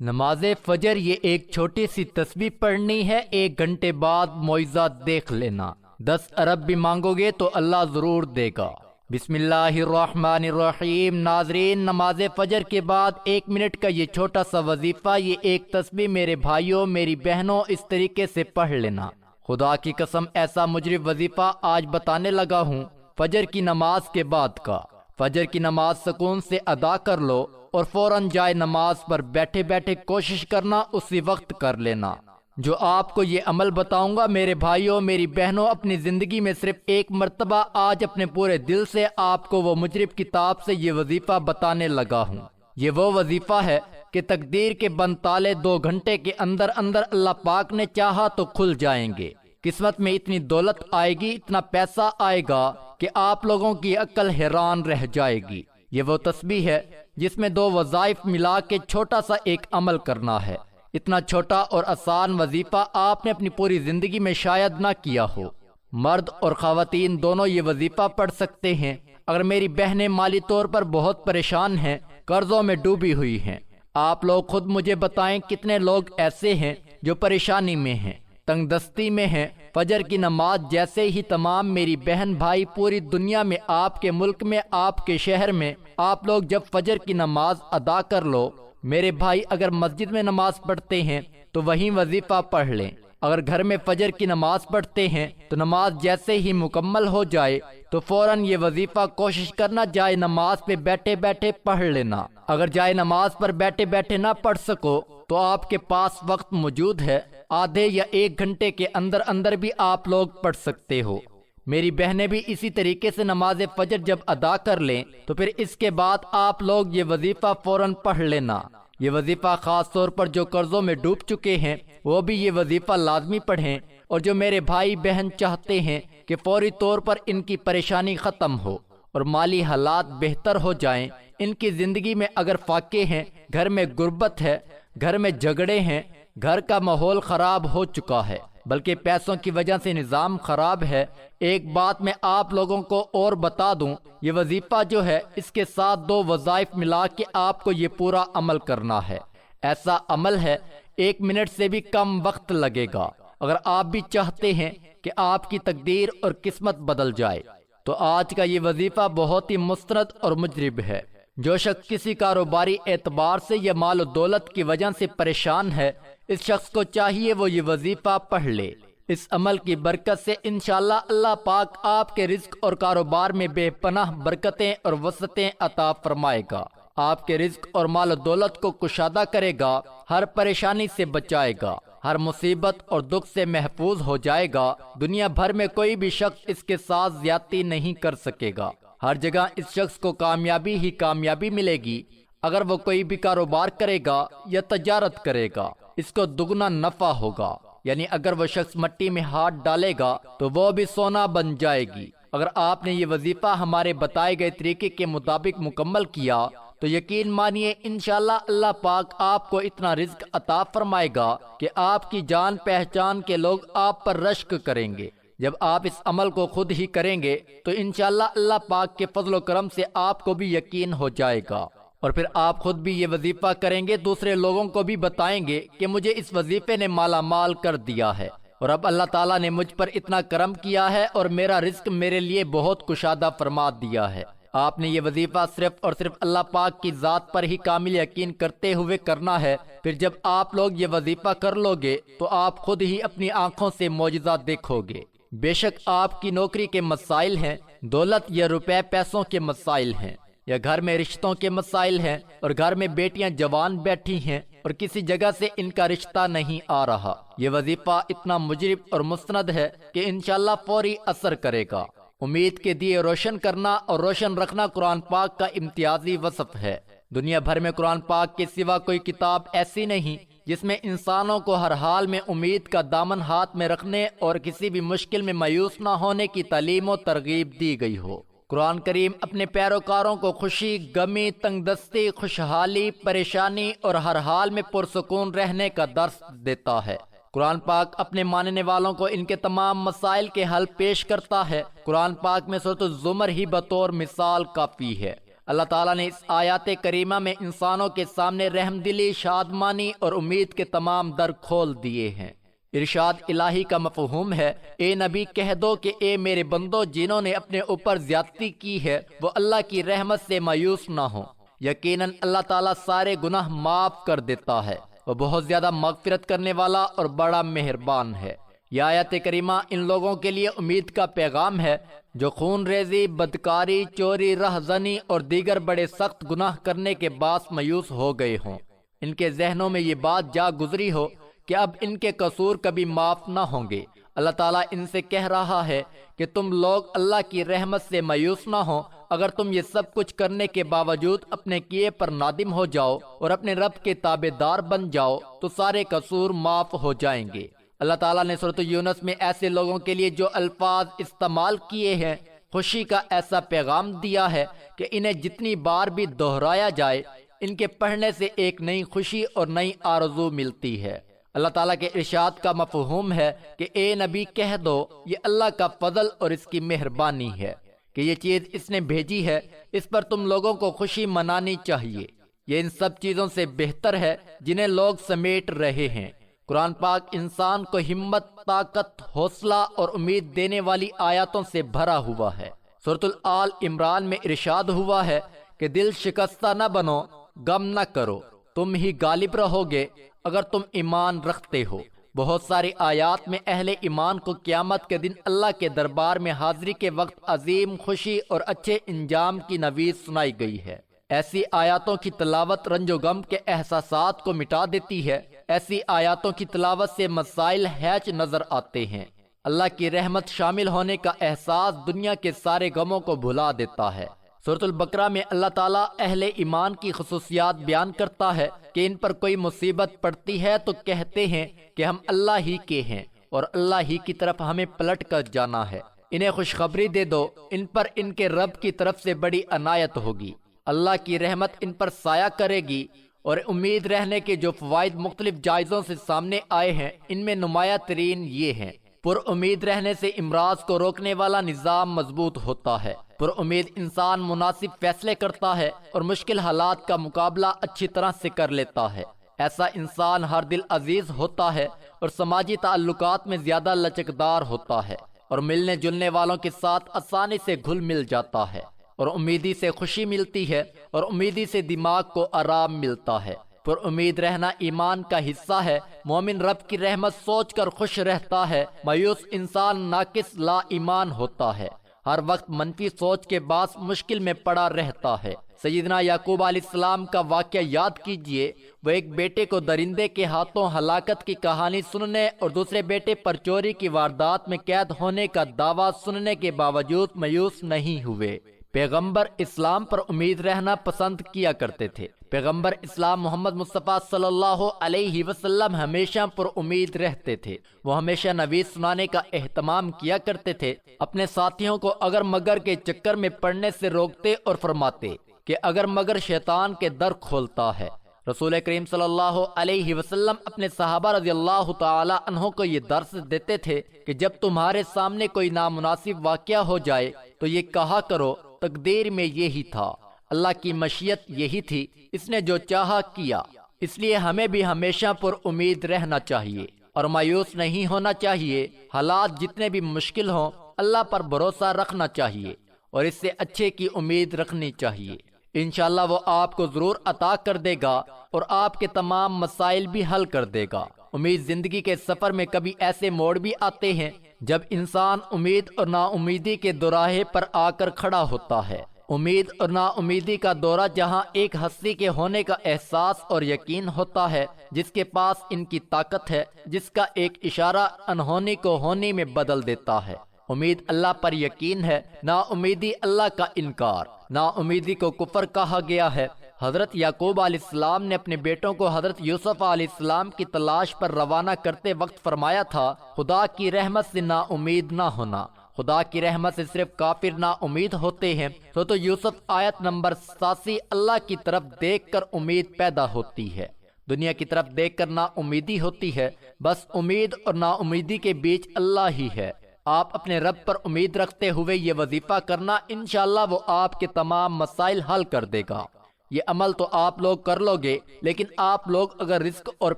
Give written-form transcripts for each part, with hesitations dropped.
نماز فجر یہ ایک چھوٹی سی تسبیح پڑھنی ہے، 1 گھنٹے بعد معجزات دیکھ لینا۔ 10 ارب بھی مانگو گے تو اللہ ضرور دے گا۔ بسم اللہ الرحمن الرحیم۔ ناظرین، نماز فجر کے بعد 1 منٹ کا یہ چھوٹا سا وظیفہ، یہ ایک تسبیح میرے بھائیوں میری بہنوں اس طریقے سے پڑھ لینا۔ خدا کی قسم ایسا مجرب وظیفہ آج بتانے لگا ہوں، فجر کی نماز کے بعد کا۔ فجر کی نماز سکون سے ادا کر لو اور فوراً جائے نماز پر بیٹھے بیٹھے کوشش کرنا اسی وقت کر لینا۔ جو آپ کو یہ عمل بتاؤں گا میرے بھائیوں میری بہنوں، اپنی زندگی میں صرف ایک مرتبہ آج اپنے پورے دل سے آپ کو وہ مجرب کتاب سے یہ وظیفہ بتانے لگا ہوں۔ یہ وہ وظیفہ ہے کہ تقدیر کے بند تالے 2 گھنٹے کے اندر اندر اللہ پاک نے چاہا تو کھل جائیں گے۔ قسمت میں اتنی دولت آئے گی، اتنا پیسہ آئے گا کہ آپ لوگوں کی عقل حیران رہ جائے گی۔ یہ وہ تسبیح ہے جس میں 2 وظائف ملا کے چھوٹا سا ایک عمل کرنا ہے۔ اتنا چھوٹا اور آسان وظیفہ آپ نے اپنی پوری زندگی میں شاید نہ کیا ہو۔ مرد اور خواتین دونوں یہ وظیفہ پڑھ سکتے ہیں۔ اگر میری بہنیں مالی طور پر بہت پریشان ہیں، قرضوں میں ڈوبی ہوئی ہیں، آپ لوگ خود مجھے بتائیں کتنے لوگ ایسے ہیں جو پریشانی میں ہیں، تنگ دستی میں ہیں۔ فجر کی نماز جیسے ہی تمام میری بہن بھائی پوری دنیا میں، آپ کے ملک میں، آپ کے شہر میں، آپ لوگ جب فجر کی نماز ادا کر لو، میرے بھائی اگر مسجد میں نماز پڑھتے ہیں تو وہیں وظیفہ پڑھ لیں۔ اگر گھر میں فجر کی نماز پڑھتے ہیں تو نماز جیسے ہی مکمل ہو جائے تو فوراً یہ وظیفہ کوشش کرنا جائے نماز پہ بیٹھے بیٹھے پڑھ لینا۔ اگر جائے نماز پر بیٹھے بیٹھے نہ پڑھ سکو تو آپ کے پاس وقت موجود ہے، آدھے یا 1 گھنٹے کے اندر اندر بھی آپ لوگ پڑھ سکتے ہو۔ میری بہنیں بھی اسی طریقے سے نماز فجر جب ادا کر لیں تو پھر اس کے بعد آپ لوگ یہ وظیفہ فوراً پڑھ لینا۔ یہ وظیفہ خاص طور پر جو قرضوں میں ڈوب چکے ہیں وہ بھی یہ وظیفہ لازمی پڑھیں، اور جو میرے بھائی بہن چاہتے ہیں کہ فوری طور پر ان کی پریشانی ختم ہو اور مالی حالات بہتر ہو جائیں، ان کی زندگی میں اگر فاقے ہیں، گھر میں غربت ہے، گھر میں جھگڑے ہیں، گھر کا ماحول خراب ہو چکا ہے، بلکہ پیسوں کی وجہ سے نظام خراب ہے، ایک بات میں آپ لوگوں کو اور بتا دوں، یہ وظیفہ جو ہے اس کے ساتھ 2 وظائف ملا کے آپ کو یہ پورا عمل کرنا ہے۔ ایسا عمل ہے 1 منٹ سے بھی کم وقت لگے گا۔ اگر آپ بھی چاہتے ہیں کہ آپ کی تقدیر اور قسمت بدل جائے تو آج کا یہ وظیفہ بہت ہی مستند اور مجرب ہے۔ جو شخص کسی کاروباری اعتبار سے یا مال و دولت کی وجہ سے پریشان ہے، اس شخص کو چاہیے وہ یہ وظیفہ پڑھ لے۔ اس عمل کی برکت سے انشاءاللہ اللہ پاک آپ کے رزق اور کاروبار میں بے پناہ برکتیں اور وسعتیں عطا فرمائے گا، آپ کے رزق اور مال و دولت کو کشادہ کرے گا، ہر پریشانی سے بچائے گا، ہر مصیبت اور دکھ سے محفوظ ہو جائے گا۔ دنیا بھر میں کوئی بھی شخص اس کے ساتھ زیادتی نہیں کر سکے گا، ہر جگہ اس شخص کو کامیابی ہی کامیابی ملے گی۔ اگر وہ کوئی بھی کاروبار کرے گا یا تجارت کرے گا، اس کو دگنا نفع ہوگا، یعنی اگر وہ شخص مٹی میں ہاتھ ڈالے گا تو وہ بھی سونا بن جائے گی۔ اگر آپ نے یہ وظیفہ ہمارے بتائے گئے طریقے کے مطابق مکمل کیا تو یقین مانیے انشاءاللہ اللہ پاک آپ کو اتنا رزق عطا فرمائے گا کہ آپ کی جان پہچان کے لوگ آپ پر رشک کریں گے۔ جب آپ اس عمل کو خود ہی کریں گے تو انشاءاللہ اللہ پاک کے فضل و کرم سے آپ کو بھی یقین ہو جائے گا، اور پھر آپ خود بھی یہ وظیفہ کریں گے، دوسرے لوگوں کو بھی بتائیں گے کہ مجھے اس وظیفے نے مالا مال کر دیا ہے، اور اب اللہ تعالیٰ نے مجھ پر اتنا کرم کیا ہے اور میرا رزق میرے لیے بہت کشادہ فرما دیا ہے۔ آپ نے یہ وظیفہ صرف اور صرف اللہ پاک کی ذات پر ہی کامل یقین کرتے ہوئے کرنا ہے۔ پھر جب آپ لوگ یہ وظیفہ کر لو گے تو آپ خود ہی اپنی آنکھوں سے معجزہ دیکھو گے۔ بے شک آپ کی نوکری کے مسائل ہیں، دولت یا روپے پیسوں کے مسائل ہیں، یا گھر میں رشتوں کے مسائل ہیں، اور گھر میں بیٹیاں جوان بیٹھی ہیں اور کسی جگہ سے ان کا رشتہ نہیں آ رہا، یہ وظیفہ اتنا مجرب اور مستند ہے کہ انشاءاللہ فوری اثر کرے گا۔ امید کے دیے روشن کرنا اور روشن رکھنا قرآن پاک کا امتیازی وصف ہے۔ دنیا بھر میں قرآن پاک کے سوا کوئی کتاب ایسی نہیں جس میں انسانوں کو ہر حال میں امید کا دامن ہاتھ میں رکھنے اور کسی بھی مشکل میں مایوس نہ ہونے کی تعلیم و ترغیب دی گئی ہو۔ قرآن کریم اپنے پیروکاروں کو خوشی، غمی، تنگ دستی، خوشحالی، پریشانی اور ہر حال میں پرسکون رہنے کا درس دیتا ہے۔ قرآن پاک اپنے ماننے والوں کو ان کے تمام مسائل کے حل پیش کرتا ہے۔ قرآن پاک میں سورۃ الزمر ہی بطور مثال کافی ہے۔ اللہ تعالیٰ نے اس آیات کریمہ میں انسانوں کے سامنے رحم دلی، شادمانی اور امید کے تمام در کھول دیے ہیں۔ ارشاد الہی کا مفہوم ہے، اے نبی کہہ دو کہ اے میرے بندو، جنہوں نے اپنے اوپر زیادتی کی ہے وہ اللہ کی رحمت سے مایوس نہ ہوں، یقیناً اللہ تعالیٰ سارے گناہ معاف کر دیتا ہے، وہ بہت زیادہ مغفرت کرنے والا اور بڑا مہربان ہے۔ یہ آیت کریمہ ان لوگوں کے لیے امید کا پیغام ہے جو خون ریزی، بدکاری، چوری، رہزنی اور دیگر بڑے سخت گناہ کرنے کے باعث مایوس ہو گئے ہوں۔ ان کے ذہنوں میں یہ بات جا گزری ہو کہ اب ان کے قصور کبھی معاف نہ ہوں گے۔ اللہ تعالیٰ ان سے کہہ رہا ہے کہ تم لوگ اللہ کی رحمت سے مایوس نہ ہو۔ اگر تم یہ سب کچھ کرنے کے باوجود اپنے کیے پر نادم ہو جاؤ اور اپنے رب کے تابع دار بن جاؤ تو سارے قصور معاف ہو جائیں گے۔ اللہ تعالیٰ نے سورۃ یونس میں ایسے لوگوں کے لیے جو الفاظ استعمال کیے ہیں خوشی کا ایسا پیغام دیا ہے کہ انہیں جتنی بار بھی دہرایا جائے ان کے پڑھنے سے ایک نئی خوشی اور نئی آرزو ملتی ہے۔ اللہ تعالیٰ کے ارشاد کا مفہوم ہے کہ اے نبی کہہ دو یہ اللہ کا فضل اور اس کی مہربانی ہے کہ یہ چیز اس نے بھیجی ہے، اس پر تم لوگوں کو خوشی منانی چاہیے۔ یہ ان سب چیزوں سے بہتر ہے جنہیں لوگ سمیٹ رہے ہیں۔ قرآن پاک انسان کو ہمت، طاقت، حوصلہ اور امید دینے والی آیاتوں سے بھرا ہوا ہے۔ سورۃ آل عمران میں ارشاد ہوا ہے کہ دل شکستہ نہ بنو، غم نہ کرو، تم ہی غالب رہو گے اگر تم ایمان رکھتے ہو۔ بہت ساری آیات میں اہل ایمان کو قیامت کے دن اللہ کے دربار میں حاضری کے وقت عظیم خوشی اور اچھے انجام کی نوید سنائی گئی ہے۔ ایسی آیاتوں کی تلاوت رنج و غم کے احساسات کو مٹا دیتی ہے۔ ایسی آیاتوں کی تلاوت سے مسائل ہیچ نظر آتے ہیں۔ اللہ کی رحمت شامل ہونے کا احساس دنیا کے سارے غموں کو بھلا دیتا ہے۔ سورۃ البقرہ میں اللہ تعالیٰ اہل ایمان کی خصوصیات بیان کرتا ہے کہ ان پر کوئی مصیبت پڑتی ہے تو کہتے ہیں کہ ہم اللہ ہی کے ہیں اور اللہ ہی کی طرف ہمیں پلٹ کر جانا ہے۔ انہیں خوشخبری دے دو، ان پر ان کے رب کی طرف سے بڑی عنایت ہوگی۔ اللہ کی رحمت ان پر سایہ کرے گی، اور امید رہنے کے جو فوائد مختلف جائزوں سے سامنے آئے ہیں ان میں نمایاں ترین یہ ہیں۔ پر امید رہنے سے امراض کو روکنے والا نظام مضبوط ہوتا ہے۔ پر امید انسان مناسب فیصلے کرتا ہے اور مشکل حالات کا مقابلہ اچھی طرح سے کر لیتا ہے۔ ایسا انسان ہر دل عزیز ہوتا ہے اور سماجی تعلقات میں زیادہ لچکدار ہوتا ہے اور ملنے جلنے والوں کے ساتھ آسانی سے گھل مل جاتا ہے، اور امیدی سے خوشی ملتی ہے اور امیدی سے دماغ کو آرام ملتا ہے۔ پر امید رہنا ایمان کا حصہ ہے۔ مومن رب کی رحمت سوچ کر خوش رہتا ہے، مایوس انسان ناقص لا ایمان ہوتا ہے، ہر وقت منفی سوچ کے باعث مشکل میں پڑا رہتا ہے۔ سیدنا یعقوب علیہ السلام کا واقعہ یاد کیجئے، وہ ایک بیٹے کو درندے کے ہاتھوں ہلاکت کی کہانی سننے اور دوسرے بیٹے پر چوری کی واردات میں قید ہونے کا دعویٰ سننے کے باوجود مایوس نہیں ہوئے۔ پیغمبر اسلام پر امید رہنا پسند کیا کرتے تھے۔ پیغمبر اسلام محمد مصطفیٰ صلی اللہ علیہ وسلم ہمیشہ پر امید رہتے تھے۔ وہ ہمیشہ نوید سنانے کا اہتمام کیا کرتے تھے، اپنے ساتھیوں کو اگر مگر کے چکر میں پڑنے سے روکتے اور فرماتے کہ اگر مگر شیطان کے در کھولتا ہے۔ رسول کریم صلی اللہ علیہ وسلم اپنے صحابہ رضی اللہ تعالی عنہ کو یہ درس دیتے تھے کہ جب تمہارے سامنے کوئی نامناسب واقعہ ہو جائے تو یہ کہا کرو تقدیر میں یہی تھا، اللہ کی مشیت یہی تھی، اس نے جو چاہا کیا۔ اس لیے ہمیں بھی ہمیشہ پر امید رہنا چاہیے اور مایوس نہیں ہونا چاہیے۔ حالات جتنے بھی مشکل ہوں اللہ پر بھروسہ رکھنا چاہیے اور اس سے اچھے کی امید رکھنی چاہیے۔ انشاءاللہ وہ آپ کو ضرور عطا کر دے گا اور آپ کے تمام مسائل بھی حل کر دے گا۔ امید زندگی کے سفر میں کبھی ایسے موڑ بھی آتے ہیں جب انسان امید اور نا امیدی کے دوراہے پر آ کر کھڑا ہوتا ہے۔ امید اور نا امیدی کا دورہ جہاں ایک ہستی کے ہونے کا احساس اور یقین ہوتا ہے جس کے پاس ان کی طاقت ہے، جس کا ایک اشارہ انہونی کو ہونی میں بدل دیتا ہے۔ امید اللہ پر یقین ہے، نا امیدی اللہ کا انکار۔ نا امیدی کو کفر کہا گیا ہے۔ حضرت یعقوب علیہ السلام نے اپنے بیٹوں کو حضرت یوسف علیہ السلام کی تلاش پر روانہ کرتے وقت فرمایا تھا، خدا کی رحمت سے نا امید نہ ہونا۔ خدا کی رحمت سے صرف کافر نا امید ہوتے ہیں۔ تو یوسف آیت نمبر 87 اللہ کی طرف دیکھ کر امید پیدا ہوتی ہے، دنیا کی طرف دیکھ کر نا امیدی ہوتی ہے۔ بس امید اور نا امیدی کے بیچ اللہ ہی ہے۔ آپ اپنے رب پر امید رکھتے ہوئے یہ وظیفہ کرنا، انشاءاللہ وہ آپ کے تمام مسائل حل کر دے گا۔ یہ عمل تو آپ لوگ کر لو گے، لیکن آپ لوگ اگر رزق اور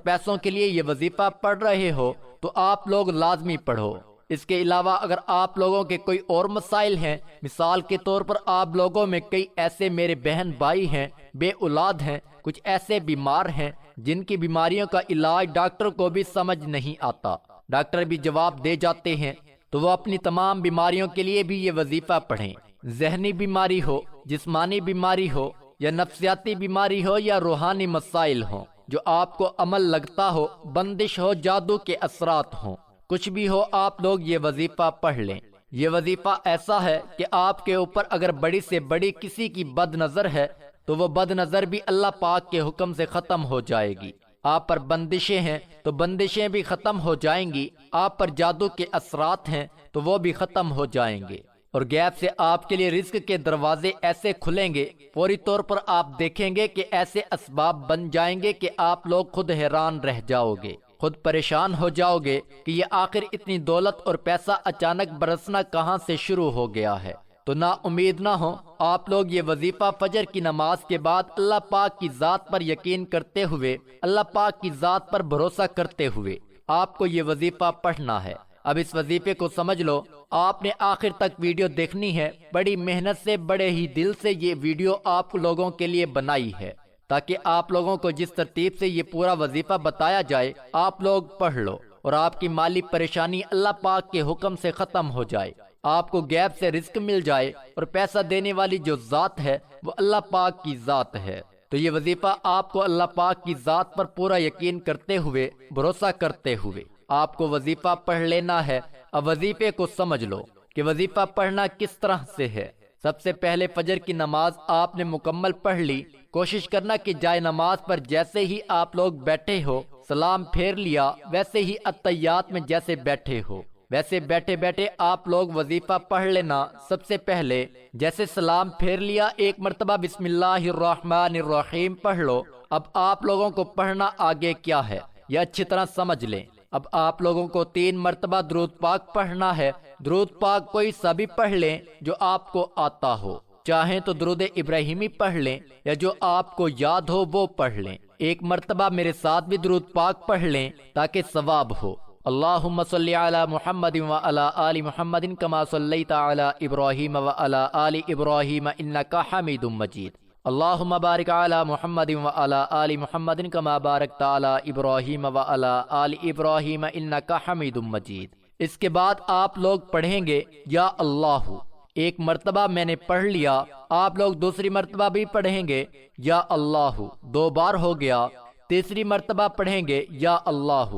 پیسوں کے لیے یہ وظیفہ پڑھ رہے ہو تو آپ لوگ لازمی پڑھو۔ اس کے علاوہ اگر آپ لوگوں کے کوئی اور مسائل ہیں، مثال کے طور پر آپ لوگوں میں کئی ایسے میرے بہن بھائی ہیں، بے اولاد ہیں، کچھ ایسے بیمار ہیں جن کی بیماریوں کا علاج ڈاکٹر کو بھی سمجھ نہیں آتا، ڈاکٹر بھی جواب دے جاتے ہیں، تو وہ اپنی تمام بیماریوں کے لیے بھی یہ وظیفہ پڑھیں۔ ذہنی بیماری ہو، جسمانی بیماری ہو، یا نفسیاتی بیماری ہو، یا روحانی مسائل ہوں جو آپ کو عمل لگتا ہو، بندش ہو، جادو کے اثرات ہوں، کچھ بھی ہو، آپ لوگ یہ وظیفہ پڑھ لیں۔ یہ وظیفہ ایسا ہے کہ آپ کے اوپر اگر بڑی سے بڑی کسی کی بد نظر ہے تو وہ بد نظر بھی اللہ پاک کے حکم سے ختم ہو جائے گی۔ آپ پر بندشیں ہیں تو بندشیں بھی ختم ہو جائیں گی، آپ پر جادو کے اثرات ہیں تو وہ بھی ختم ہو جائیں گے، اور غیب سے آپ کے لیے رزق کے دروازے ایسے کھلیں گے، فوری طور پر آپ دیکھیں گے کہ ایسے اسباب بن جائیں گے کہ آپ لوگ خود حیران رہ جاؤ گے، خود پریشان ہو جاؤ گے کہ یہ آخر اتنی دولت اور پیسہ اچانک برسنا کہاں سے شروع ہو گیا ہے۔ تو نا امید نہ ہو، آپ لوگ یہ وظیفہ فجر کی نماز کے بعد اللہ پاک کی ذات پر یقین کرتے ہوئے، اللہ پاک کی ذات پر بھروسہ کرتے ہوئے آپ کو یہ وظیفہ پڑھنا ہے۔ اب اس وظیفے کو سمجھ لو، آپ نے آخر تک ویڈیو دیکھنی ہے، بڑی محنت سے، بڑے ہی دل سے یہ ویڈیو آپ لوگوں کے لیے بنائی ہے تاکہ آپ لوگوں کو جس ترتیب سے یہ پورا وظیفہ بتایا جائے آپ لوگ پڑھ لو، اور آپ کی مالی پریشانی اللہ پاک کے حکم سے ختم ہو جائے، آپ کو غیب سے رزق مل جائے، اور پیسہ دینے والی جو ذات ہے وہ اللہ پاک کی ذات ہے۔ تو یہ وظیفہ آپ کو اللہ پاک کی ذات پر پورا یقین کرتے ہوئے، بھروسہ کرتے ہوئے آپ کو وظیفہ پڑھ لینا ہے۔ اب وظیفے کو سمجھ لو کہ وظیفہ پڑھنا کس طرح سے ہے۔ سب سے پہلے فجر کی نماز آپ نے مکمل پڑھ لی، کوشش کرنا کہ جائے نماز پر جیسے ہی آپ لوگ بیٹھے ہو، سلام پھیر لیا، ویسے ہی اتحیات میں جیسے بیٹھے ہو ویسے بیٹھے بیٹھے آپ لوگ وظیفہ پڑھ لینا۔ سب سے پہلے جیسے سلام پھیر لیا، ایک مرتبہ بسم اللہ الرحمن الرحیم پڑھ لو۔ اب آپ لوگوں کو پڑھنا آگے کیا ہے یہ اچھی طرح سمجھ لیں۔ اب آپ لوگوں کو 3 مرتبہ درود پاک پڑھنا ہے۔ درود پاک کوئی سا بھی پڑھ لیں جو آپ کو آتا ہو، چاہیں تو درود ابراہیمی پڑھ لیں یا جو آپ کو یاد ہو وہ پڑھ لیں۔ ایک مرتبہ میرے ساتھ بھی درود پاک پڑھ لیں تاکہ ثواب ہو۔ اللہم صلی علی محمد وعلی آل محمد کما صلیت علی ابراہیم وعلی آل ابراہیم انک حمید مجید۔ اللہم بارک علی محمد وعلی آل محمد کما بارکت علی ابراہیم وعلی آل ابراہیم انک حمید مجید۔ اس کے بعد آپ لوگ پڑھیں گے یا اللہ۔ ایک مرتبہ میں نے پڑھ لیا، آپ لوگ دوسری مرتبہ بھی پڑھیں گے یا اللہ، 2 بار ہو گیا۔ تیسری مرتبہ پڑھیں گے یا اللہ،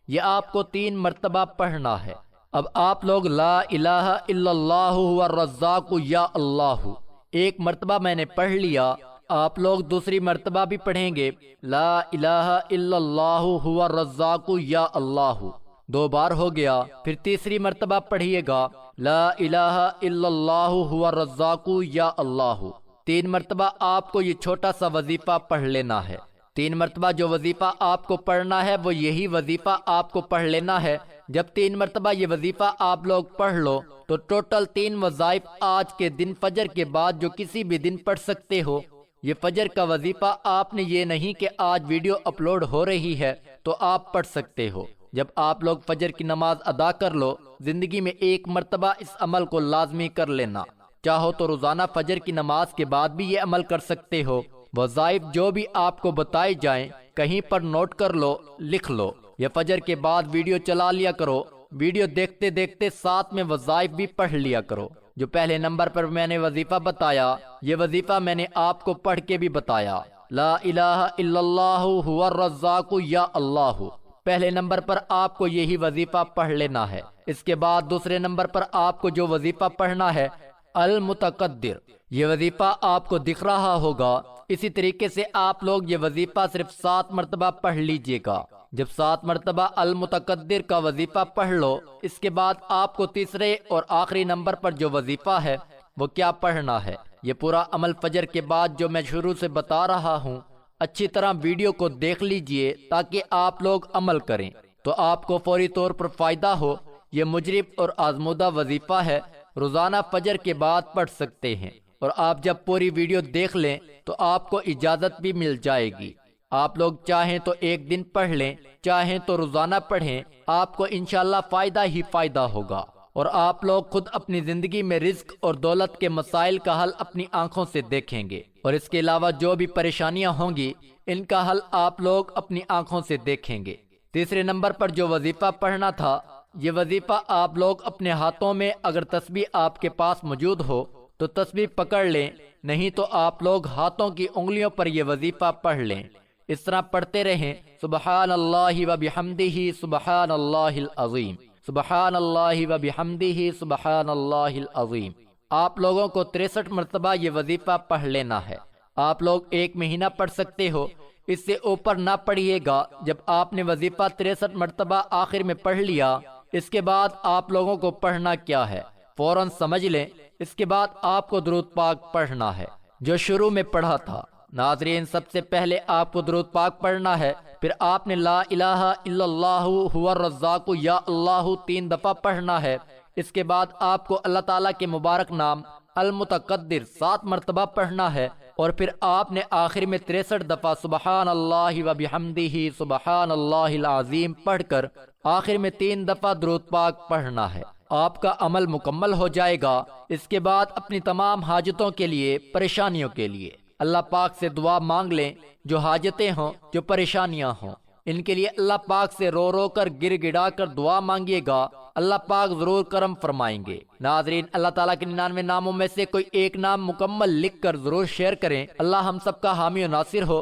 یہ آپ کو 3 مرتبہ پڑھنا ہے۔ اب آپ لوگ لا الہ الا اللہ هو الرزاق یا اللہ، ایک مرتبہ میں نے پڑھ لیا، آپ لوگ دوسری مرتبہ بھی پڑھیں گے لا الہ الا اللہ هو الرزاق یا اللہ، 2 بار ہو گیا۔ پھر تیسری مرتبہ پڑھیے گا لا الہ الا اللہ هو الرزاق یا اللہ، 3 مرتبہ آپ کو یہ چھوٹا سا وظیفہ پڑھ لینا ہے۔ 3 مرتبہ جو وظیفہ آپ کو پڑھنا ہے وہ یہی وظیفہ آپ کو پڑھ لینا ہے۔ جب 3 مرتبہ یہ وظیفہ آپ لوگ پڑھ لو تو ٹوٹل 3 وظائف آج کے دن فجر کے بعد جو کسی بھی دن پڑھ سکتے ہو۔ یہ فجر کا وظیفہ آپ نے یہ نہیں کہ آج ویڈیو اپلوڈ ہو رہی ہے تو آپ پڑھ سکتے ہو۔ جب آپ لوگ فجر کی نماز ادا کر لو، زندگی میں 1 مرتبہ اس عمل کو لازمی کر لینا۔ چاہو تو روزانہ فجر کی نماز کے بعد بھی یہ عمل کر سکتے ہو۔ وظائف جو بھی آپ کو بتائی جائیں کہیں پر نوٹ کر لو، لکھ لو، یا فجر کے بعد ویڈیو چلا لیا کرو، ویڈیو دیکھتے دیکھتے ساتھ میں وظائف بھی پڑھ لیا کرو۔ جو پہلے نمبر پر میں نے وظیفہ بتایا، یہ وظیفہ میں نے آپ کو پڑھ کے بھی بتایا، لا الہ الا اللہ هو الرزاق یا اللہ۔ پہلے نمبر پر آپ کو یہی وظیفہ پڑھ لینا ہے۔ اس کے بعد دوسرے نمبر پر آپ کو جو وظیفہ پڑھنا ہے المتقدر، یہ وظیفہ آپ کو دکھ رہا ہوگا۔ اسی طریقے سے آپ لوگ یہ وظیفہ صرف 7 مرتبہ پڑھ لیجئے گا۔ جب 7 مرتبہ المتقدر کا وظیفہ پڑھ لو، اس کے بعد آپ کو تیسرے اور آخری نمبر پر جو وظیفہ ہے وہ کیا پڑھنا ہے، یہ پورا عمل فجر کے بعد جو میں شروع سے بتا رہا ہوں، اچھی طرح ویڈیو کو دیکھ لیجئے تاکہ آپ لوگ عمل کریں تو آپ کو فوری طور پر فائدہ ہو۔ یہ مجرب اور آزمودہ وظیفہ ہے، روزانہ فجر کے بعد پڑھ سکتے ہیں، اور آپ جب پوری ویڈیو دیکھ لیں تو آپ کو اجازت بھی مل جائے گی۔ آپ لوگ چاہیں تو ایک دن پڑھ لیں، چاہیں تو روزانہ پڑھیں، آپ کو انشاءاللہ فائدہ ہی فائدہ ہوگا، اور آپ لوگ خود اپنی زندگی میں رزق اور دولت کے مسائل کا حل اپنی آنکھوں سے دیکھیں گے، اور اس کے علاوہ جو بھی پریشانیاں ہوں گی ان کا حل آپ لوگ اپنی آنکھوں سے دیکھیں گے۔ تیسرے نمبر پر جو وظیفہ پڑھنا تھا، یہ وظیفہ آپ لوگ اپنے ہاتھوں میں، اگر تسبیح آپ کے پاس موجود ہو تو تسبیح پکڑ لیں، نہیں تو آپ لوگ ہاتھوں کی انگلیوں پر یہ وظیفہ پڑھ لیں۔ اس طرح پڑھتے رہیں، سبحان اللہ و بحمدہ سبحان اللہ العظیم، سبحان اللہ و بحمدہ سبحان اللہ العظیم۔ آپ لوگوں کو 63 مرتبہ یہ وظیفہ پڑھ لینا ہے۔ آپ لوگ 1 مہینہ پڑھ سکتے ہو، اس سے اوپر نہ پڑھیے گا۔ جب آپ نے وظیفہ 63 مرتبہ آخر میں پڑھ لیا، اس کے بعد آپ لوگوں کو پڑھنا کیا ہے فوراً سمجھ لیں۔ اس کے بعد آپ کو درود پاک پڑھنا ہے جو شروع میں پڑھا تھا۔ ناظرین، سب سے پہلے آپ کو درود پاک پڑھنا ہے، پھر آپ نے لا الہ الا اللہ هو الرزاق یا اللہ 3 دفعہ پڑھنا ہے۔ اس کے بعد آپ کو اللہ تعالیٰ کے مبارک نام المتقدر 7 مرتبہ پڑھنا ہے، اور پھر آپ نے آخر میں 63 دفعہ سبحان اللہ و بحمدہ سبحان اللہ العظیم پڑھ کر آخر میں 3 دفعہ درود پاک پڑھنا ہے۔ آپ کا عمل مکمل ہو جائے گا۔ اس کے بعد اپنی تمام حاجتوں کے لیے، پریشانیوں کے لیے اللہ پاک سے دعا مانگ لیں۔ جو حاجتیں ہوں، جو پریشانیاں ہوں، ان کے لیے اللہ پاک سے رو رو کر، گر گڑا کر دعا مانگیے گا، اللہ پاک ضرور کرم فرمائیں گے۔ ناظرین، اللہ تعالیٰ کے 99 ناموں میں سے کوئی ایک نام مکمل لکھ کر ضرور شیئر کریں۔ اللہ ہم سب کا حامی و ناصر ہو۔